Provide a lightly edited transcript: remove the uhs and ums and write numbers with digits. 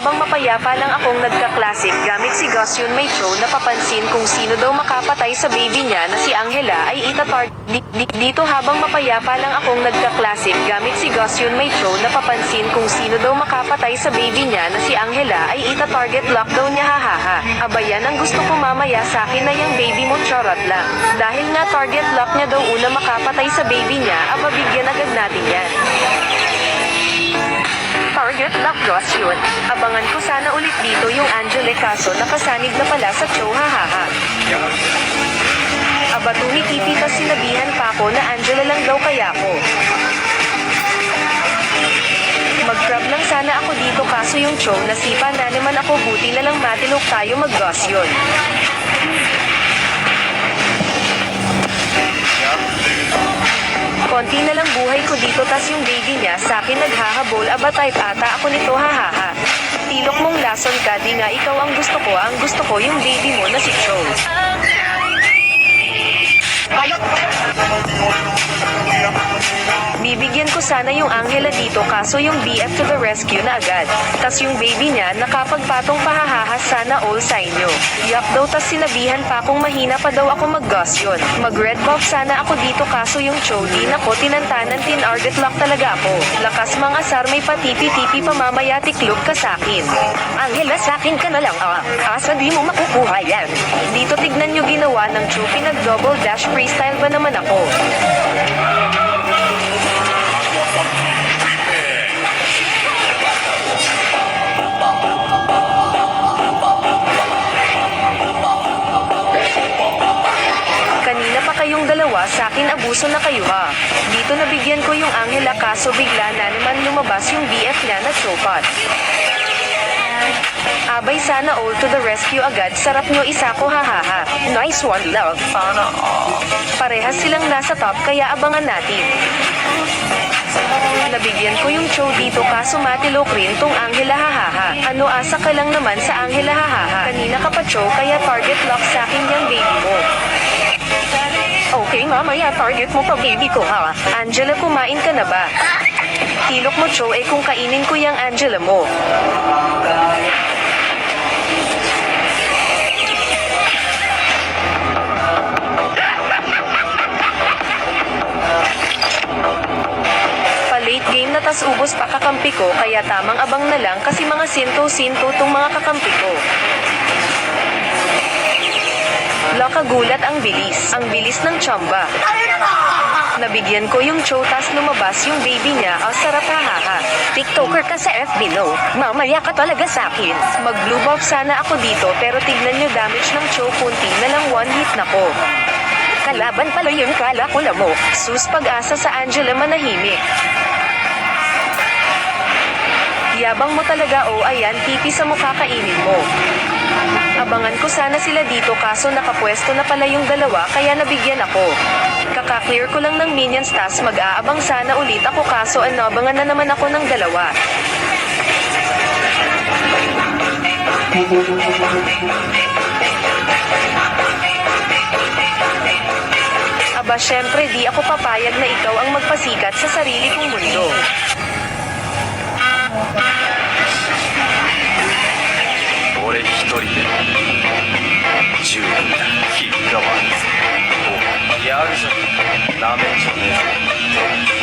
Habang mapayapa lang akong nagka-classic gamit si Gosyon Maitro, napapansin kung sino daw makapatay sa baby niya na si Angela ay dito habang mapayapa lang akong nagka-classic gamit si Gosyon Maitro, napapansin kung sino daw makapatay sa baby niya na si Angela ay ita-target lockdown niya, hahaha. Abayan ang gusto ko mamaya sa akin na yung baby mo, charot lang. Dahil nga target lock niya daw una makapatay sa baby niya, ababigyan agad natin yan. Target lock Gosyon. Abangan ko sana ulit dito yung Angela kaso nakasanig na pala sa show, hahaha. Aba tumitipi tas sinabihan pa ako na Angela lang daw kaya ko. Mag-grab lang sana ako dito kaso yung show nasipa na naman ako, buti na lang matilok tayo mag-Gosyon. Konti na lang buhay ko dito tas yung baby niya sa akin naghahabol, aba type ata ako nito, hahaha. Tilok mong lason ka, di nga ikaw ang gusto ko yung baby mo na si Cho. Bibigyan ko sana yung Angela dito kaso yung BF to the rescue na agad. Tas yung baby niya nakapagpatong pahahahas, sana all sa inyo. Yak daw tas sinabihan pa kung mahina pa daw ako mag-Gosyon. Mag-red buff sana ako dito kaso yung Cho di nako tinantanan, tin-target lock talaga ako. Lakas mga sar, may patipi-tipi pa mamaya, tiklop ka sakin. Angela sakin ka na lang asa di mo makukuha yan. Dito tignan nyo ginawa ng Cho, pinag-double dash freestyle ba naman ako. Kanina pa kayong dalawa sa akin, abuso na kayo ha. Dito nabigyan ko yung Angela kaso bigla na naman lumabas yung BF niya na Chopat. Abay sana all to the rescue agad, sarap nyo isa ko, hahaha. Nice one, love. Parehas silang nasa top kaya abangan natin. Nabigyan ko yung Cho dito kaso matilok rin tong Angela, hahaha. Ano asa ka lang naman sa Angela, hahaha. Kanina ka pa Cho kaya target lock sa akin yung baby mo. Okay mamaya target mo pa baby ko ha. Angela kumain ka na ba? Tilok mo Cho kung kainin ko yung Angela mo. Late game na tas ubos pa kakampi ko kaya tamang abang na lang kasi mga sinto tong mga kakampi ko. Kagulat ang bilis ng chamba. Nabigyan ko yung Cho tas lumabas yung baby niya, sarap, hahaha. TikToker ka sa FB no, mamaya ka talaga sa akin. Mag-blue buff sana ako dito pero tignan nyo damage ng Cho, kunti na lang one hit na ko. Kalaban pala yun, kala ko na mo. Sus, pag-asa sa Angela manahimik. Yabang mo talaga, ayan pipi sa mukha kainin mo. Abangan ko sana sila dito kaso nakapwesto na pala yung dalawa kaya nabigyan ako. Kaka-clear ko lang ng minions tas mag-aabang sana ulit ako kaso abangan na naman ako ng dalawa. Aba syempre di ako papayag na ikaw ang magpasikat sa sarili kong mundo. Ya abi sen ramen çok